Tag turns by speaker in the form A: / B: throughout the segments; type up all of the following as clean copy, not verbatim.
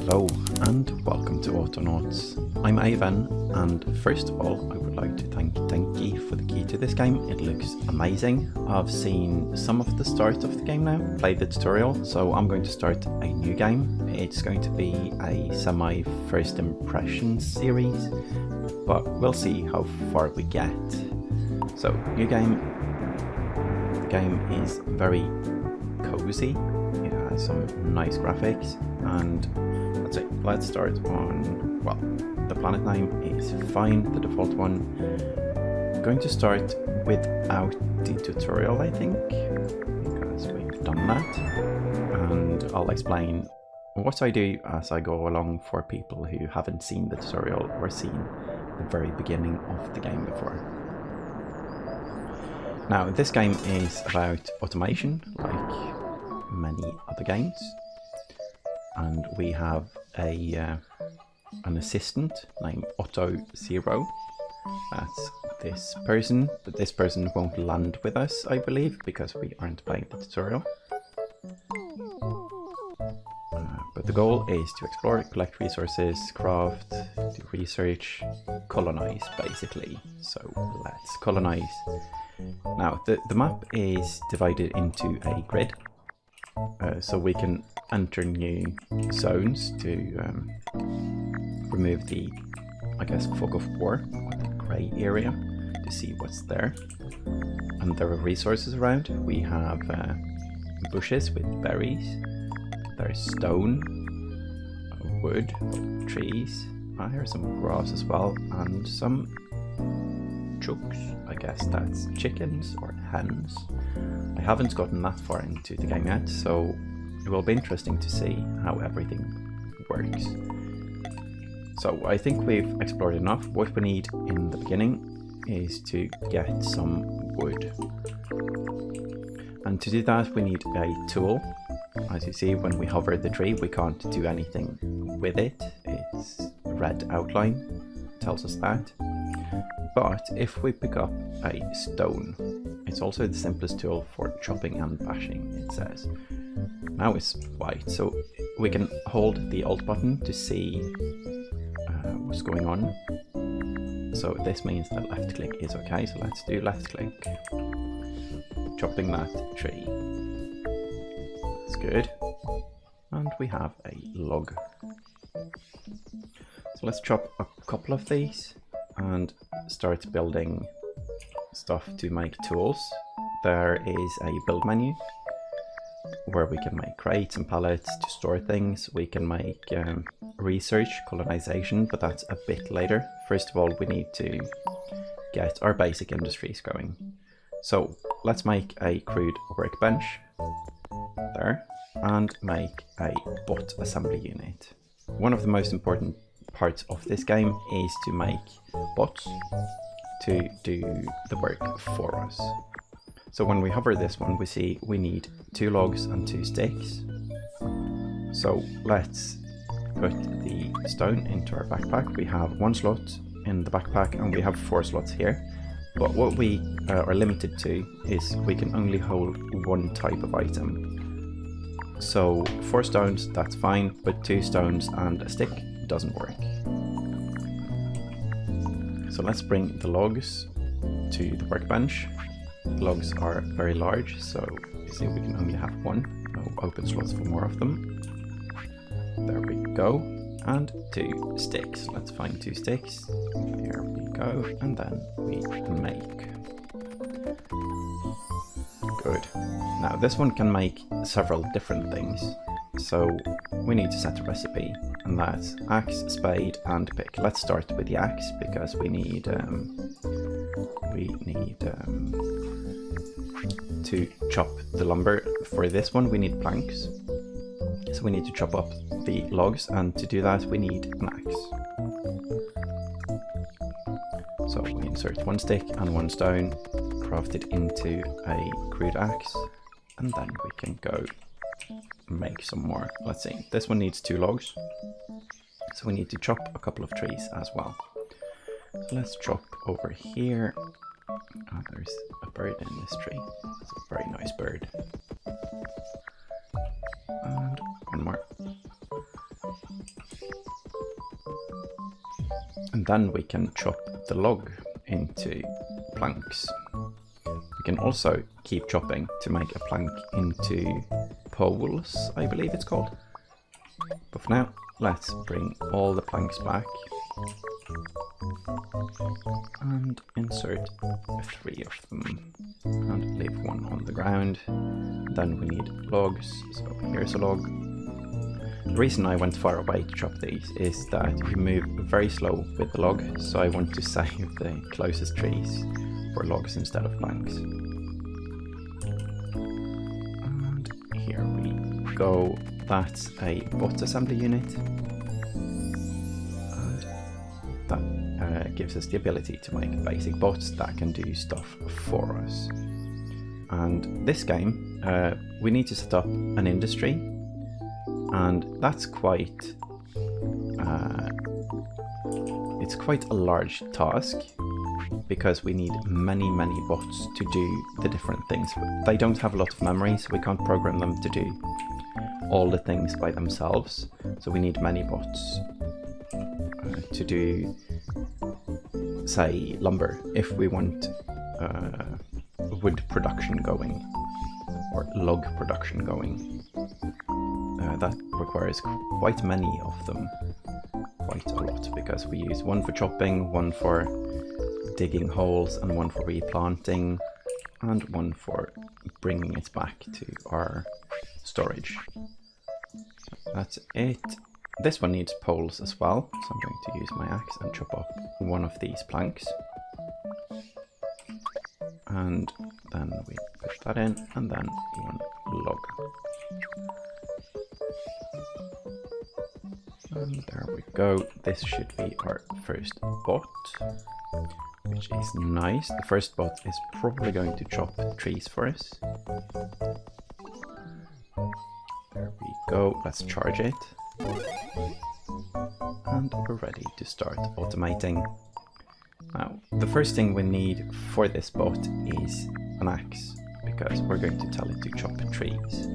A: Hello and welcome to Autonauts. I'm Ivan, and first of all I would like to thank Denki for the key to this game. It looks amazing. I've seen some of the start of the game now, played the tutorial, so I'm going to start a new game. It's going to be a semi first impression series, but we'll see how far we get. So, new game. The game is very cozy. It has some nice graphics, and that's it. Let's start on, well, the planet name is fine, the default one. I'm going to start without the tutorial, I think, because we've done that, and I'll explain what I do as I go along for people who haven't seen the tutorial or seen the very beginning of the game before. Now, this game is about automation, like many other games, and we have an assistant named Auto0. That's this person, but this person won't land with us, I believe, because we aren't playing the tutorial. But the goal is to explore, collect resources, craft, do research, colonize, basically. So let's colonize. Now, the map is divided into a grid, so we can enter new zones to remove the, I guess, fog of war, or the grey area, to see what's there. And there are resources around. We have bushes with berries, there's stone, wood, trees, here's some grass as well, and some chooks. I guess that's chickens or hens. I haven't gotten that far into the game yet, so it will be interesting to see how everything works. So I think we've explored enough. What we need in the beginning is to get some wood. And to do that we need a tool. As you see, when we hover the tree we can't do anything with it. It's a red outline, tells us that. But if we pick up a stone, it's also the simplest tool for chopping and bashing, it says. Now it's white, so we can hold the Alt button to see what's going on. So this means that left click is okay, so let's do left click. Chopping that tree. That's good. And we have a log. So let's chop a couple of these and start building stuff to make tools. There is a build menu where we can make crates and pallets to store things. We can make research, colonization, but that's a bit later. First of all, we need to get our basic industries going. So let's make a crude workbench there and make a bot assembly unit. One of the most important parts of this game is to make bots to do the work for us. So when we hover this one, we see we need 2 logs and 2 sticks. So let's put the stone into our backpack. We have 1 slot in the backpack and we have 4 slots here. But what we are limited to is we can only hold 1 type of item. So 4 stones, that's fine, but 2 stones and a stick doesn't work. So let's bring the logs to the workbench. The logs are very large, so you see we can only have 1. No open slots for more of them. There we go. And 2 sticks. Let's find 2 sticks. Here we go. And then we make. Good. Now this one can make several different things. So we need to set a recipe, and that's axe, spade, and pick. Let's start with the axe because we need to chop the lumber. For this one we need planks, so we need to chop up the logs, and to do that we need an axe. So we insert 1 stick and 1 stone, craft it into a crude axe, and then we can go make some more. Let's see, this one needs 2 logs, so we need to chop a couple of trees as well. So let's chop over here. Oh, there's a bird in this tree. It's a very nice bird. And 1 more. And then we can chop the log into planks. We can also keep chopping to make a plank into poles, I believe it's called. But for now, let's bring all the planks back and insert 3 of them and leave 1 on the ground. Then we need logs, so here's a log. The reason I went far away to chop these is that you move very slow with the log, so I want to save the closest trees for logs instead of planks. And here we go. That's a bot assembly unit, and that gives us the ability to make basic bots that can do stuff for us. And this game, we need to set up an industry, and that's quite it's quite a large task, because we need many bots to do the different things. They don't have a lot of memory, so we can't program them to do all the things by themselves, so we need many bots to do, say, lumber, if we want wood production going, or log production going. That requires quite many of them, quite a lot, because we use 1 for chopping, 1 for digging holes, and 1 for replanting, and 1 for bringing it back to our storage. That's it. This one needs poles as well, so I'm going to use my axe and chop up 1 of these planks. And then we put that in, and then 1 log. And there we go. This should be our first bot, which is nice. The first bot is probably going to chop trees for us. There we go. Let's charge it. And we're ready to start automating. Now, the first thing we need for this bot is an axe, because we're going to tell it to chop trees.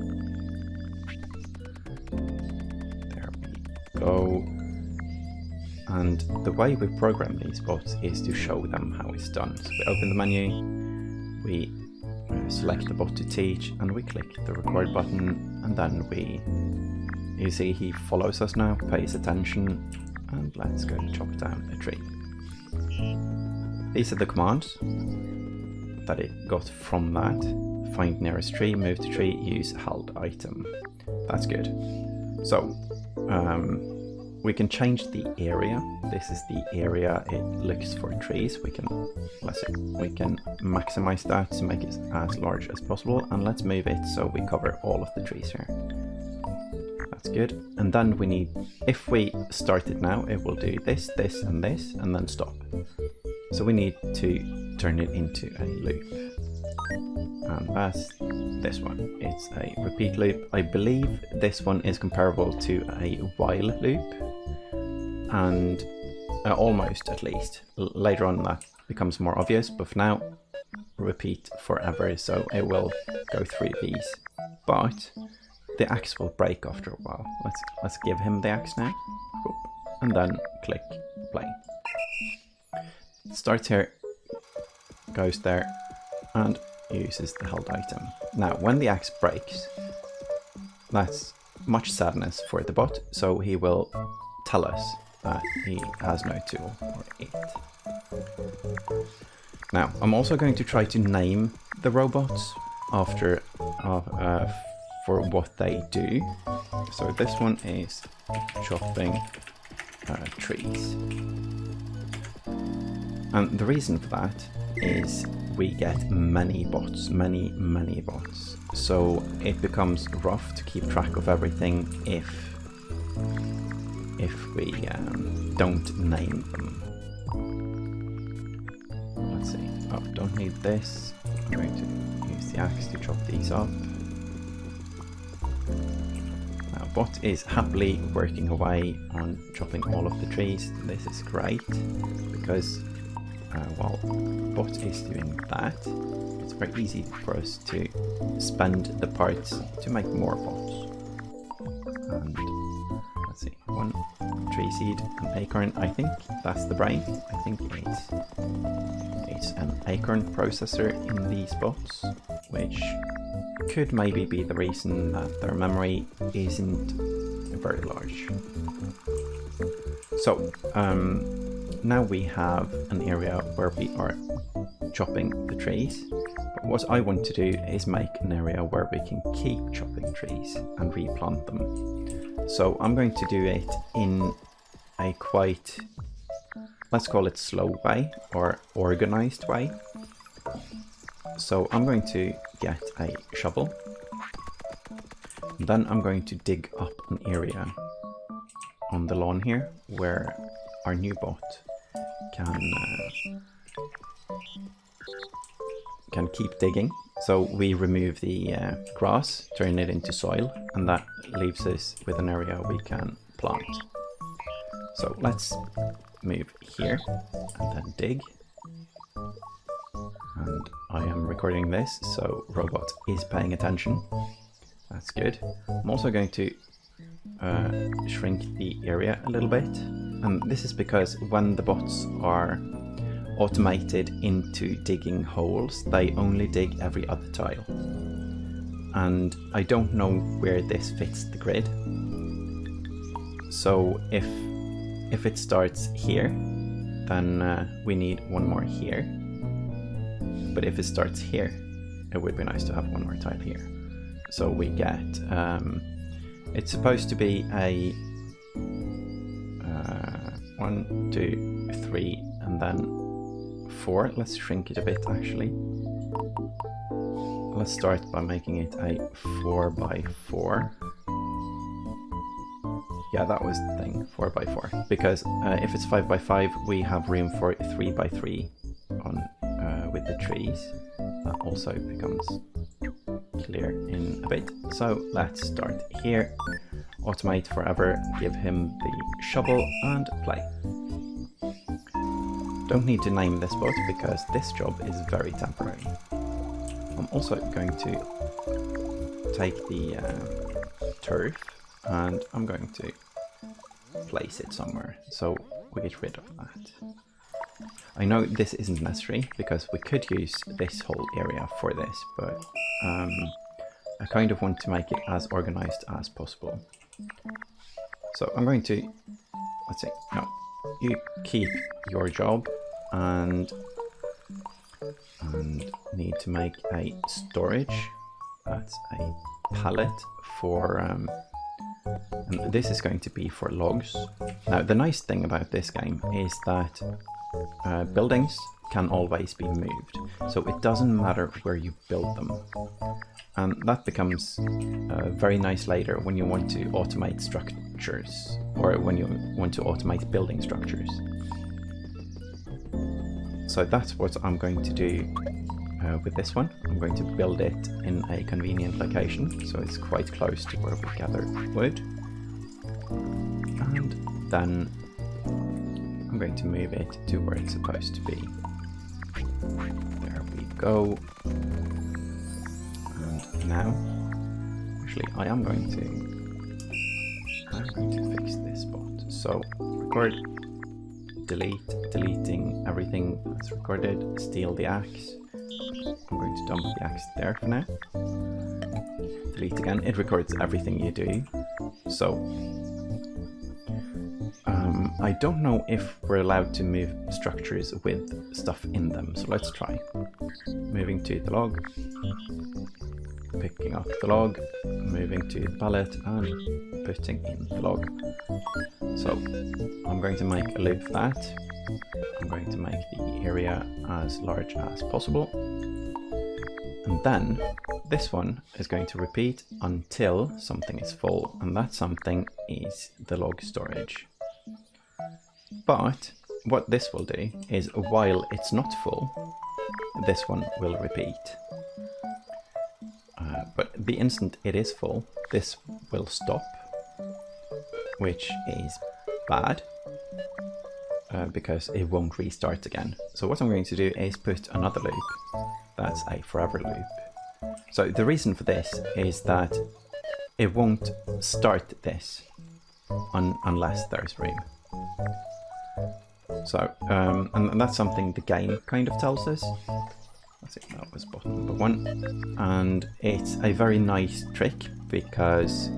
A: There we go. And the way we program these bots is to show them how it's done. So we open the menu, we select the bot to teach, and we click the record button, and then you see he follows us now, pays attention, and let's go chop down a tree. These are the commands that it got from that. Find nearest tree, move the tree, use held item. That's good. So, we can change the area. This is the area it looks for trees. We can maximize that to make it as large as possible, and let's move it so we cover all of the trees here. That's good. And then we need, if we start it now, it will do this, this, and this, and then stop. So we need to turn it into a loop. And that's this one. It's a repeat loop. I believe this one is comparable to a while loop, and almost, at least. Later on that becomes more obvious, but for now, repeat forever, so it will go through these. But the axe will break after a while. Let's give him the axe now, and then click play. It starts here, goes there, and uses the held item. Now, when the axe breaks, that's much sadness for the bot, so he will tell us that he has no tool, or it. Now, I'm also going to try to name the robots after for what they do. So this one is chopping trees. And the reason for that is we get many bots, many bots. So it becomes rough to keep track of everything if we don't name them. Let's see. Oh, don't need this. I'm going to use the axe to chop these up. Now, bot is happily working away on chopping all of the trees. This is great because while bot is doing that, it's very easy for us to spend the parts to make more bots. And let's see, 1, tree seed, an acorn. I think that's the brain. I think it's an acorn processor in these bots, which could maybe be the reason that their memory isn't very large. So now we have an area where we are chopping the trees. But what I want to do is make an area where we can keep chopping trees and replant them. So I'm going to do it in a quite, let's call it slow way or organized way. So I'm going to get a shovel. Then I'm going to dig up an area on the lawn here where our new bot can keep digging. So we remove the grass, turn it into soil, and that leaves us with an area we can plant. So let's move here and then dig. And I am recording this, so robot is paying attention. That's good. I'm also going to shrink the area a little bit. And this is because when the bots are automated into digging holes, they only dig every other tile. And I don't know where this fits the grid. So if it starts here, then we need one more here. But if it starts here, it would be nice to have one more tile here. So we get, it's supposed to be a 1, 2, 3, and then 4. Let's shrink it a bit actually. Let's start by making it a 4 by 4. Yeah, that was the thing, 4 by 4. Because if it's 5 by 5, we have room for 3 by 3 on with the trees. That also becomes clear in a bit. So let's start here. Automate forever, give him the shovel and play. Don't need to name this bot because this job is very temporary. I'm also going to take the turf and I'm going to place it somewhere so we get rid of that. I know this isn't necessary because we could use this whole area for this, but I kind of want to make it as organized as possible. So I'm going to, let's see, no, you keep your job and need to make a storage. That's a pallet for, and this is going to be for logs. Now the nice thing about this game is that buildings can always be moved, so it doesn't matter where you build them. And that becomes very nice later when you want to automate structures, or when you want to automate building structures. So that's what I'm going to do with this one. I'm going to build it in a convenient location, so it's quite close to where we gather wood. And then I'm going to move it to where it's supposed to be. There we go. And now, actually, I am going to fix this spot. So record, delete, deleting everything that's recorded, steal the axe. I'm going to dump the axe there for now. Delete again. It records everything you do. So I don't know if we're allowed to move structures with stuff in them, so let's try. Moving to the log, picking up the log, moving to the pallet and putting in the log. So I'm going to make a loop of that. I'm going to make the area as large as possible. And then this one is going to repeat until something is full, and that something is the log storage. But what this will do is while it's not full, this one will repeat. But the instant it is full, this will stop, which is bad because it won't restart again. So what I'm going to do is put another loop. That's a forever loop. So the reason for this is that it won't start this. unless there's room. So, and that's something the game kind of tells us. That's it, that was button number 1. And it's a very nice trick because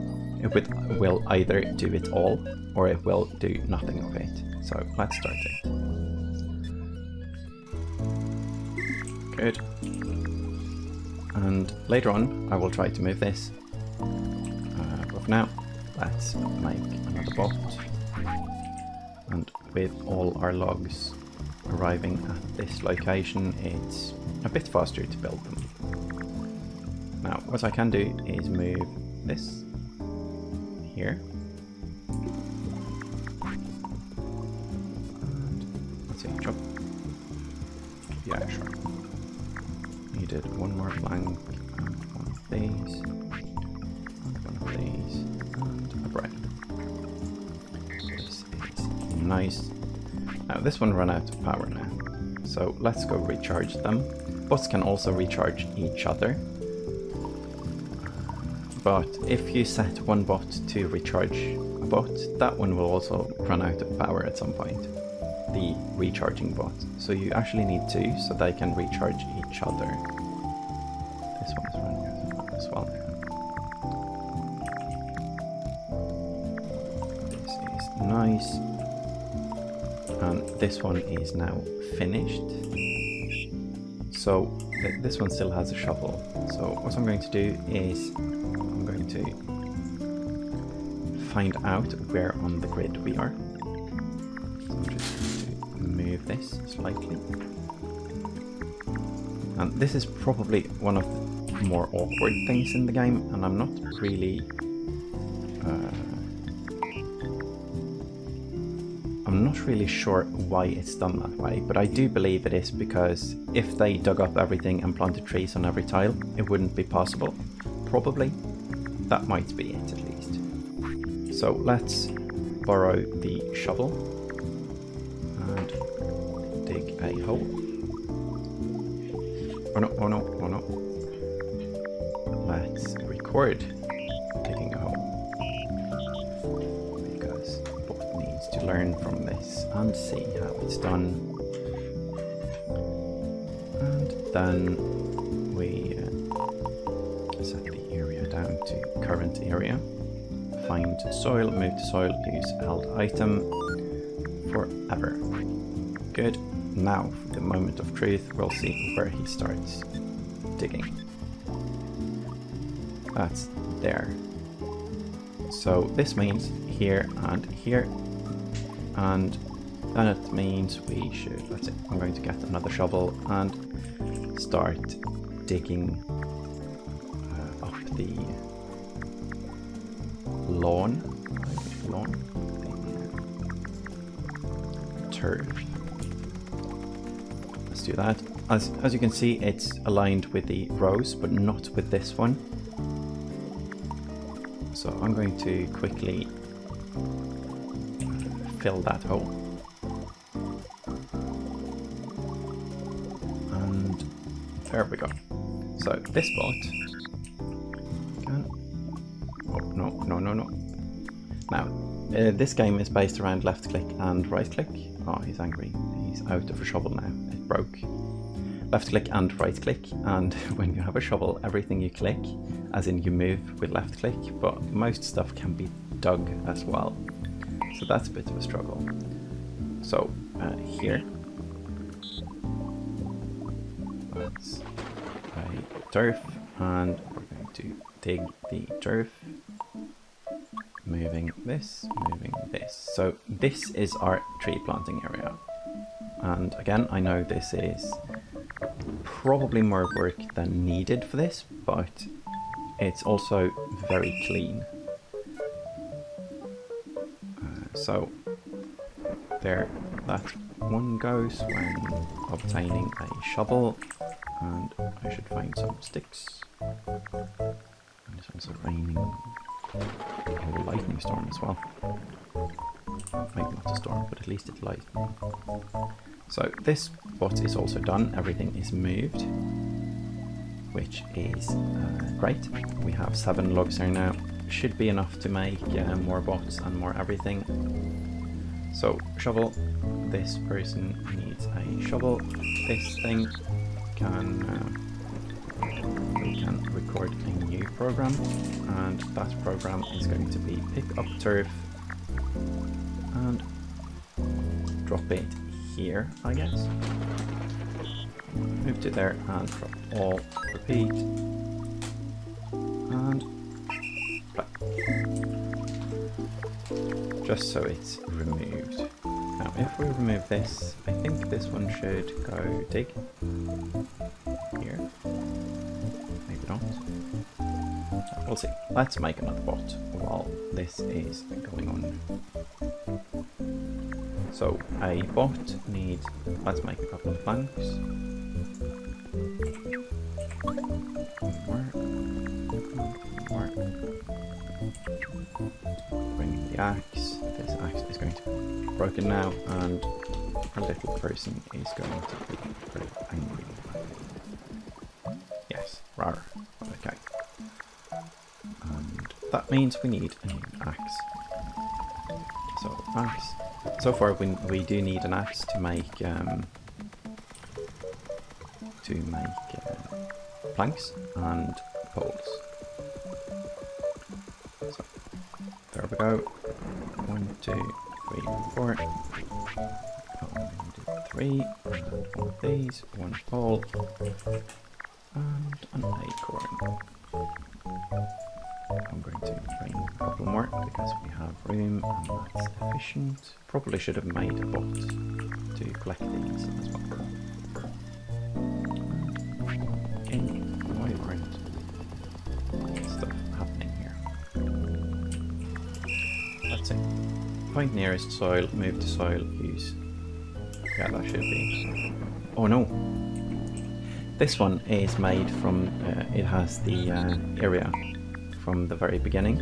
A: it will either do it all or it will do nothing of it. So let's start it. Good. And later on I will try to move this. But for now, let's make another bot. And with all our logs arriving at this location, it's a bit faster to build them. Now, what I can do is move this here. And let's see, jump. Yeah, sure. Needed one more flank and one of these, and one of these, and a bread. This is nice. Now, this one ran out of power now, so let's go recharge them. Bots can also recharge each other, but if you set one bot to recharge a bot, that one will also run out of power at some point, the recharging bot. So you actually need 2 so they can recharge each other. This one's running out of power as well. This is nice. And this one is now finished. So this one still has a shovel. So what I'm going to do is I'm going to find out where on the grid we are. So I'm just going to move this slightly. And this is probably one of the more awkward things in the game, and I'm not really sure why it's done that way, but I do believe it is because if they dug up everything and planted trees on every tile, it wouldn't be possible. Probably. That might be it, at least. So let's borrow the shovel and dig a hole. Oh no, oh no, oh no. Let's record digging a hole. To learn from this and see how it's done. And then we set the area down to current area. Find soil, move to soil, use held item forever. Good. Now, for the moment of truth, we'll see where he starts digging. That's there. So this means here and here. And then it means we should, that's it, I'm going to get another shovel and start digging up the lawn, turf. Let's do that. As you can see, it's aligned with the rows, but not with this one. So I'm going to quickly fill that hole. And there we go. So this bot can... Oh, no. Now, this game is based around left click and right click. Oh, he's angry. He's out of a shovel now. It broke. Left click and right click, and when you have a shovel, everything you click, as in you move with left click, but most stuff can be dug as well. So that's a bit of a struggle. So here, that's a turf, and we're going to dig the turf, moving this. So this is our tree planting area. And again, I know this is probably more work than needed for this, but it's also very clean. So there that one goes when obtaining a shovel, and I should find some sticks. And this one's a raining, a lightning storm as well. Maybe not a storm, but at least it's lightning. So this bot is also done, everything is moved, which is great. We have 7 logs here now. should be enough to make more bots and more everything. So shovel, this person needs a shovel. This thing we can record a new program, and that program is going to be pick up turf and drop it here, I guess. Move to there and drop all, repeat, and play. Just so it's removed. Now if we remove this, I think this one should go dig here. Maybe not. We'll see. Let's make another bot while this is going on. So a bot needs, let's make a couple of planks. More. Bring the axe. This axe is going to be broken now, and our little person is going to be very angry. Yes, rawr. Okay. And that means we need a new axe. So axe. So far we do need an axe to make planks and poles. So there we go. 1, 2, 3, 4. Three, and one of these, one pole, and an acorn. I'm going to bring a couple more because we have room and that's efficient. Probably should have made a bot to collect these as well. Okay, why aren't stuff happening here? Let's see. Find nearest soil, move to soil, use. Yeah, that should be. Oh no! This one is made from, it has the area from the very beginning.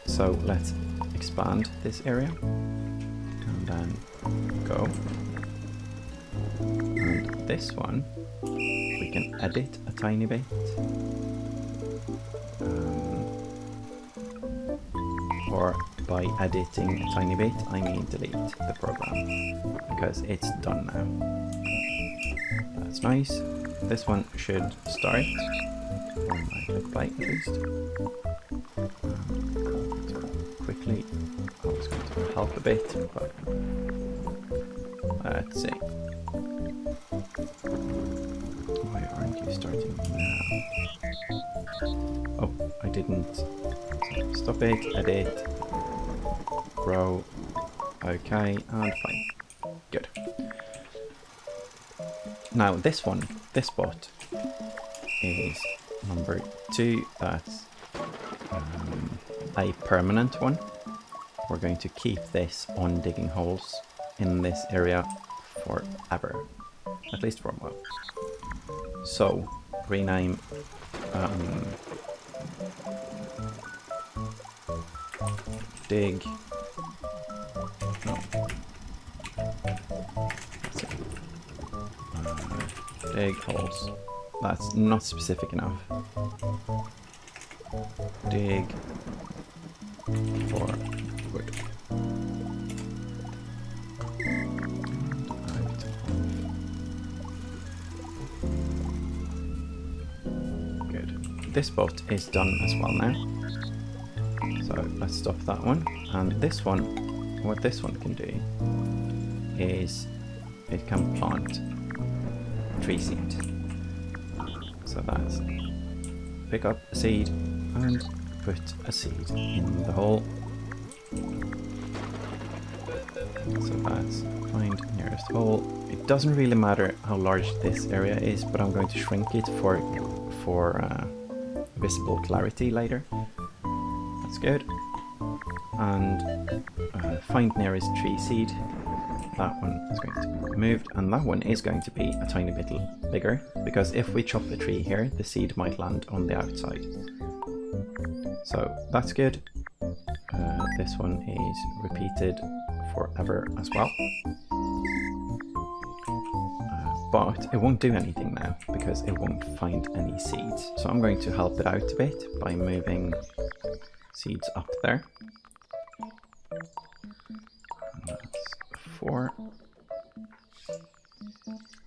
A: So let's expand this area and then go. And this one we can edit a tiny bit. Or by editing a tiny bit, I mean delete the program because it's done now. That's nice. This one should start. When I click play at least. Quickly, I was going to help a bit, but let's see. Why aren't you starting now? Oh, I didn't. Stop it, edit, grow, okay, and fine. Good. Now this one, this bot, is number 2, that's a permanent one. We're going to keep this on digging holes in this area forever, at least for a while. So, rename dig, no, that's it. Dig holes. That's not specific enough. Dig for wood. Good. This bot is done as well now. So let's stop that one. And this one, what this one can do is it can plant tree seed. So that's pick up a seed and put a seed in the hole. So that's find nearest hole. It doesn't really matter how large this area is, but I'm going to shrink it for visible clarity later. That's good. And find nearest tree seed. That one is going to be removed, and that one is going to be a tiny bit bigger, because if we chop the tree here, the seed might land on the outside. So that's good. This one is repeated forever as well. But it won't do anything now, because it won't find any seeds. So I'm going to help it out a bit by moving seeds up there. And that's 4.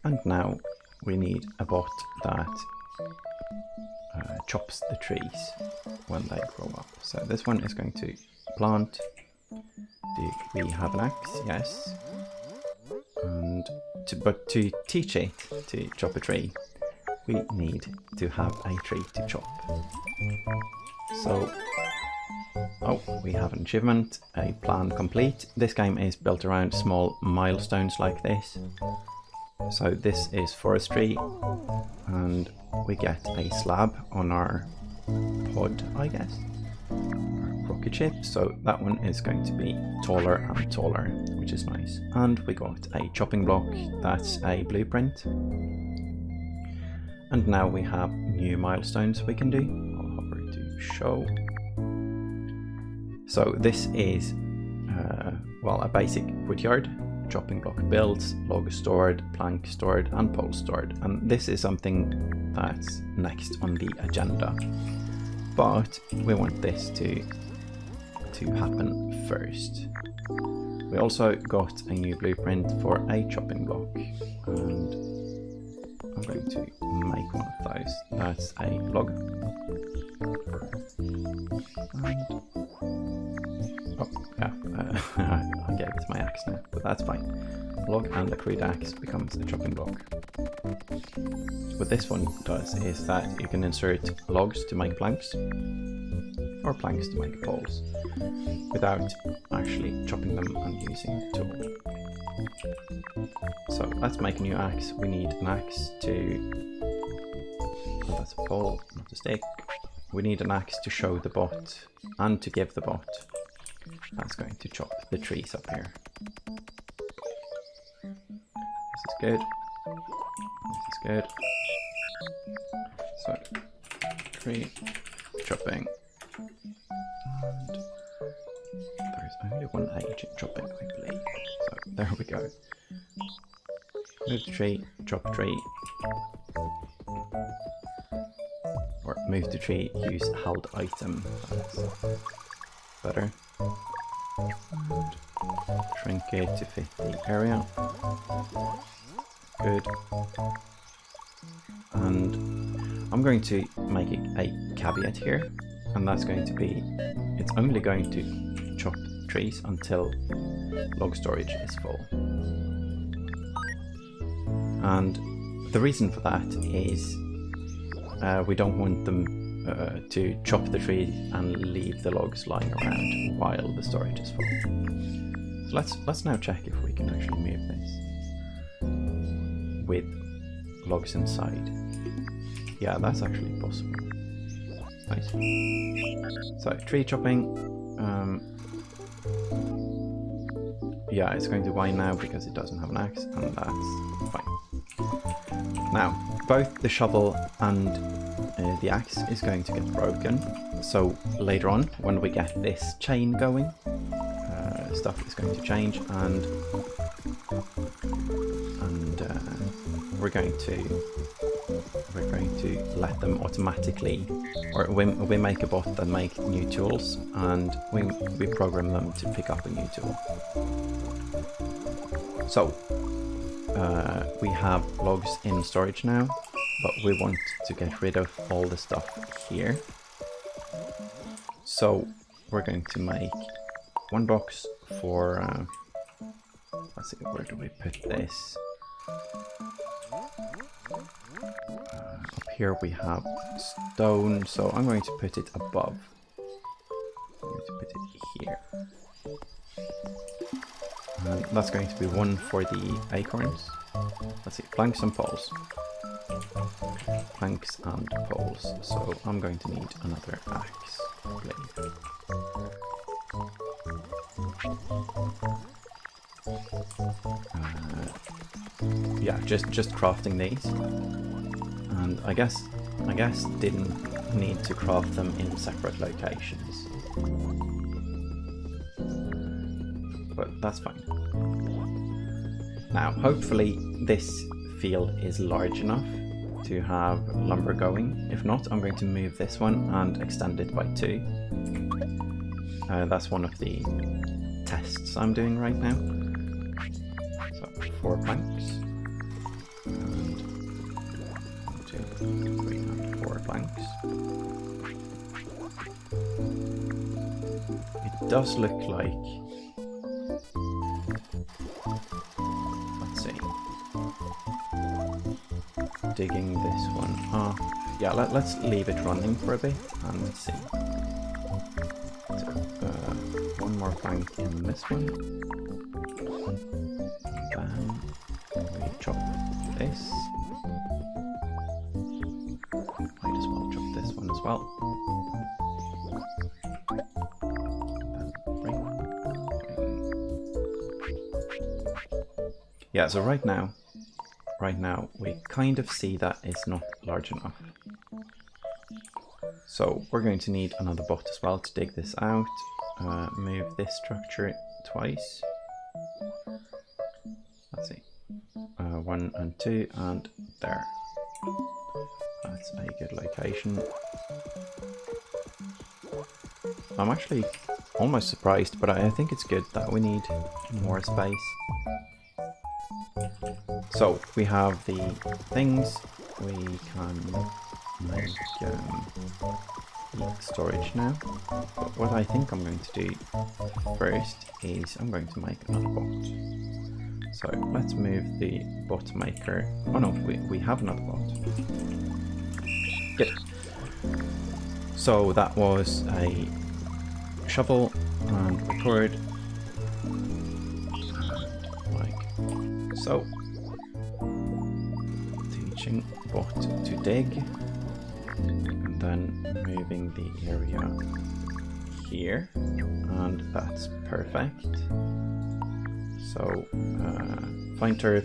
A: And now we need a bot that chops the trees when they grow up. So this one is going to plant. Do we have an axe? Yes. And but to teach it to chop a tree, we need to have a tree to chop. So, oh, we have an achievement, a plan complete. This game is built around small milestones like this. So this is Forestry, and we get a slab on our pod, I guess, our rocket ship. So that one is going to be taller and taller, which is nice. And we got a chopping block, that's a blueprint. And now we have new milestones we can do. I'll hover to show. So this is, well, a basic woodyard. Chopping block builds, log stored, plank stored, and pole stored. And this is something that's next on the agenda. But we want this to happen first. We also got a new blueprint for a chopping block, and I'm going to make one of those. That's a log. And, oh, yeah, I gave it my axe now, but that's fine. Log and a crude axe becomes a chopping block. What this one does is that you can insert logs to make planks, or planks to make poles, without actually chopping them and using the tool. So let's make a new axe. We need an axe to... oh, that's a pole, not a stick. We need an axe to show the bot and to give the bot. That's going to chop the trees up here. This is good. This is good. So, tree chopping. And there's only one age in chopping, I believe. So, there we go. Move the tree, chop tree. Or move the tree, use held item. That's better. And shrink it to fit the area. Good. And I'm going to make a caveat here, and that's going to be, it's only going to chop trees until log storage is full. And the reason for that is we don't want them to chop the tree and leave the logs lying around while the storage is full. So let's now check if we can actually move this with logs inside. Yeah, that's actually possible. Nice. So tree chopping. Yeah, it's going to whine now because it doesn't have an axe, and that's fine. Now, both the shovel and the axe is going to get broken. So later on, when we get this chain going, stuff is going to change, and we're going to let them automatically, or we make a bot that make new tools, and we program them to pick up a new tool. So we have logs in storage now, but we want to get rid of all the stuff here. So we're going to make one box for, let's see, where do we put this? Up here we have stone, so I'm going to put it above. I'm going to put it here. And that's going to be one for the acorns. Let's see, planks and poles. Planks and poles. So I'm going to need another axe, I believe. Yeah, just crafting these, and I guess didn't need to craft them in separate locations, but that's fine. Now, hopefully this field is large enough to have lumber going. If not, I'm going to move this one and extend it by 2. That's one of the tests I'm doing right now. So 4 planks. And 1, 2, 3, and 4 planks. It does look like... Let's see. Digging this one up. Yeah, let's leave it running for a bit and see. So, one more plank in this one. And then we chop this. Might as well chop this one as well. Yeah, so right now we kind of see that it's not large enough. So we're going to need another bot as well to dig this out. Move this structure twice. Let's see. 1 and 2 and there. That's a good location. I'm actually almost surprised, but I think it's good that we need more space. So we have the things, we can make storage now, but what I think I'm going to do first is I'm going to make another bot. So let's move the bot maker. Oh no, we have another bot. Good. So that was a shovel and record, like so. Teaching bot to dig, and then moving the area here, and that's perfect. So find turf,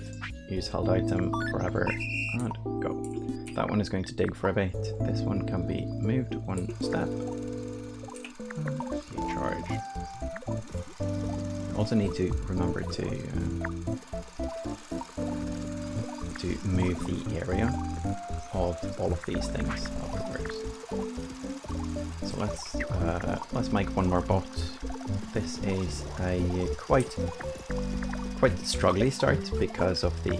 A: use held item forever, and go. That one is going to dig for a bit. This one can be moved 1 step. Charge. Also need to remember to move the area of all of these things afterwards. So let's make one more bot. This is a quite struggly start because of the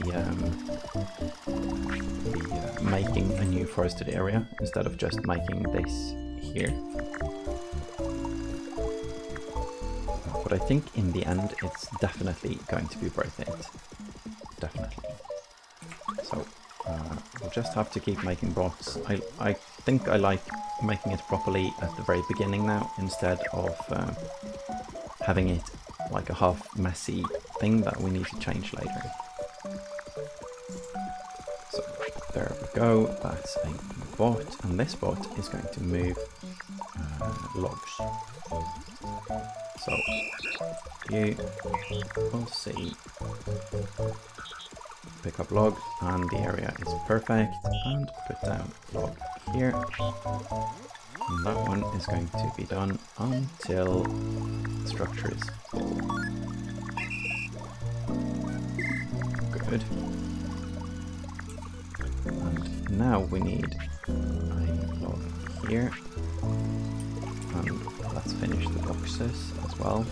A: making a new forested area instead of just making this here. But I think in the end it's definitely going to be worth it. Definitely. So we'll just have to keep making bots. I think I like making it properly at the very beginning now, instead of having it like a half messy thing that we need to change later. So there we go, that's a bot, and this bot is going to move logs. So you will see, pick up log, and the area is perfect, and put down log here. And that one is going to be done until the structure is full. Good. And now we need a log here. And let's finish the boxes as well.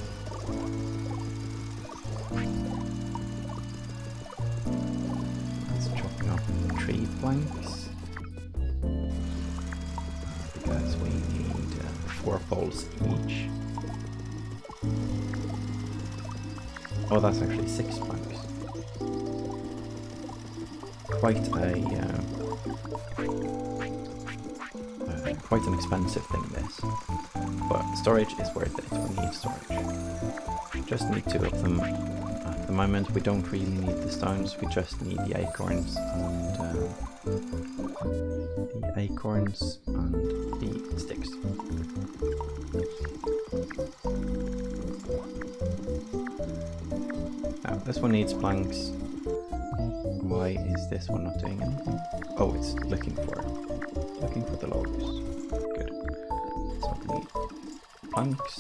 A: Let's chopping up 3 planks. Because we need 4 poles each. Oh, that's actually 6 planks. Quite an expensive thing, this. But storage is worth it. We need storage. Just need 2 of them. At the moment, we don't really need the stones. We just need the acorns and the sticks. Now, this one needs planks. Why is this one not doing anything? Oh, it's looking for the logs. Good. So we need planks.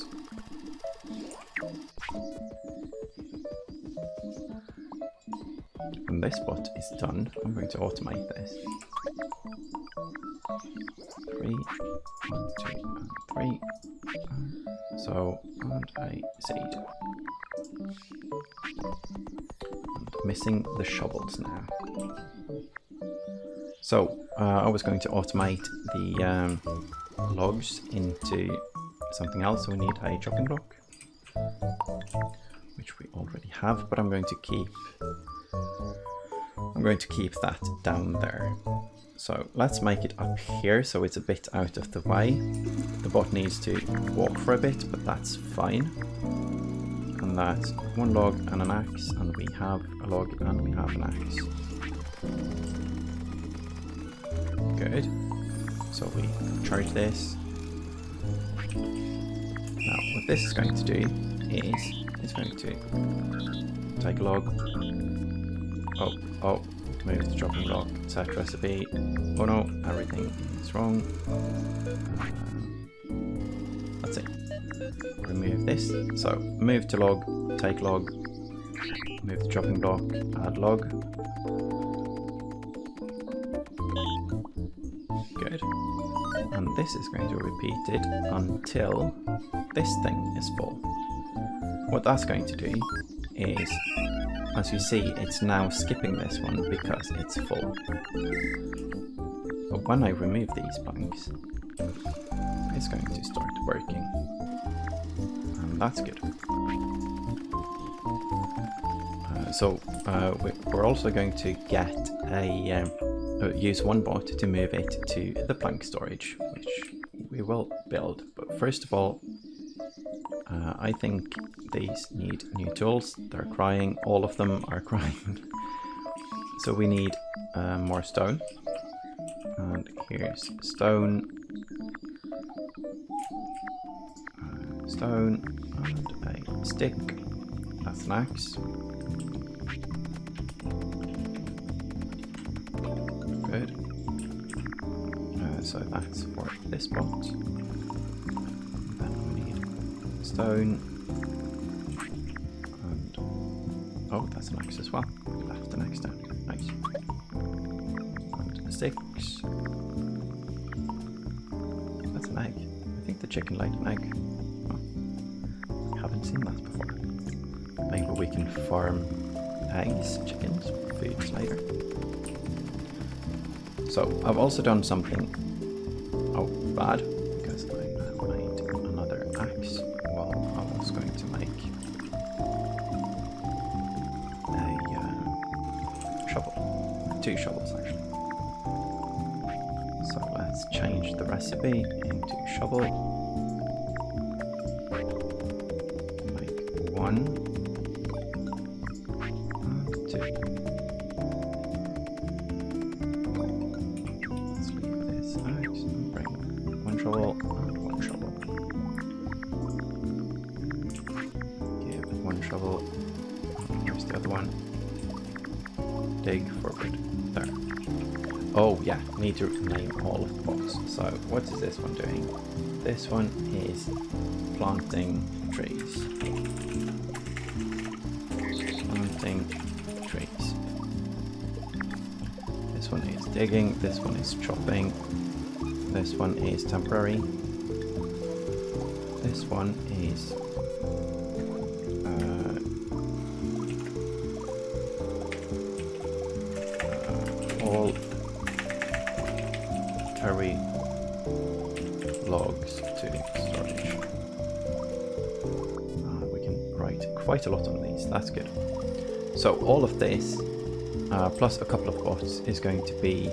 A: When this bot is done, I'm going to automate this. 3, 1, 2, and 3. So, and a seed. And missing the shovels now. So, I was going to automate the logs into something else, so we need a chopping block, which we already have, but I'm going to keep that down there. So let's make it up here so it's a bit out of the way. The bot needs to walk for a bit, but that's fine. And that's one log and an axe, and we have a log and we have an axe. Good. So we charge this. Now what this is going to do is it's going to take a log. Oh, move the chopping block, set recipe. Oh no, everything is wrong. That's it. Remove this. So move to log, take log, move the chopping block, add log. Good. And this is going to repeat it until this thing is full. What that's going to do is, as you see, it's now skipping this one because it's full. But when I remove these planks, it's going to start working. And that's good. We're also going to get use one bot to move it to the plank storage, which we will build. But first of all, I think these need new tools. They're crying, all of them are crying. So we need more stone. And here's stone. Stone and a stick. That's an axe. Good. So that's for this bot. Then we need stone. And oh, that's an axe as well. We left an axe down here. Nice. And sticks. That's an egg. I think the chicken laid an egg. Oh, I haven't seen that before. Maybe we can farm eggs, chickens, foods later. So I've also done something bad, because I made another axe while I was going to make a shovel. 2 shovels actually. So let's change the recipe into shovel. Make 1 and 2. Shovel and 1 shovel. Give 1 shovel. Here's the other one. Dig forward. There. Oh yeah, need to name all of the bots. So what is this one doing? This one is planting trees. Planting trees. This one is digging. This one is chopping. This one is temporary. This one is all carry logs to storage. We can write quite a lot on these. That's good. So all of this, plus a couple of bots, is going to be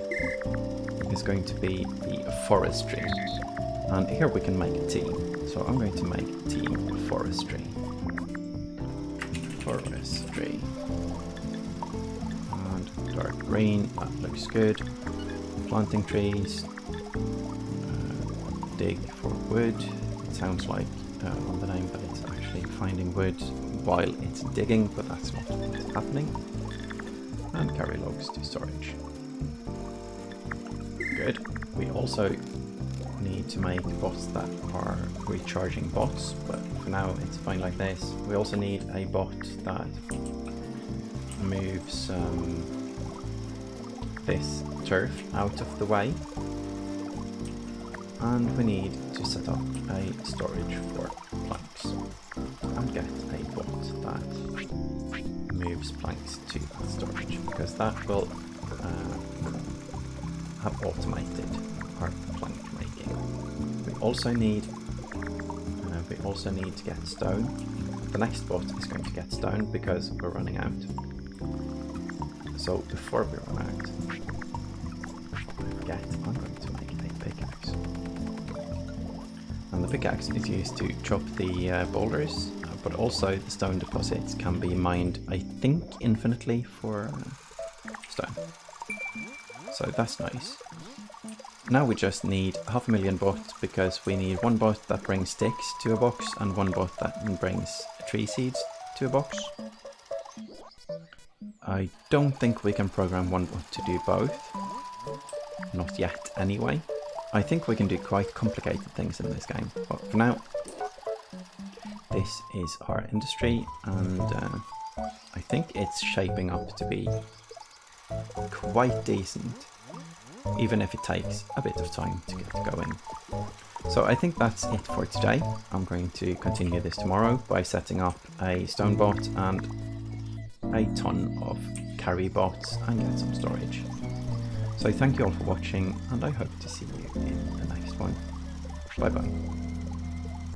A: the Forestry. And here we can make a team. So I'm going to make team Forestry. Forestry. And dark green, that looks good. Planting trees. Dig for wood. It sounds like on the name that it's actually finding wood while it's digging, but that's not what's happening. And carry logs to storage. Good. We also need to make bots that are recharging bots, but for now it's fine like this. We also need a bot that moves this turf out of the way. And we need to set up a storage for planks and get a bot that moves planks to that storage, because that will have automated our plank making. We also need to get stone. The next bot is going to get stone because we're running out. So before we run out, I'm going to make a pickaxe. And the pickaxe is used to chop the boulders, but also the stone deposits can be mined, I think, infinitely for stone. So that's nice. Now we just need 500,000 bots, because we need one bot that brings sticks to a box and one bot that brings tree seeds to a box. I don't think we can program one bot to do both. Not yet, anyway. I think we can do quite complicated things in this game. But for now, this is our industry, and I think it's shaping up to be quite decent, even if it takes a bit of time to get going. So I think that's it for today. I'm going to continue this tomorrow by setting up a stone bot and a ton of carry bots and get some storage. So thank you all for watching, and I hope to see you in the next one. Bye bye.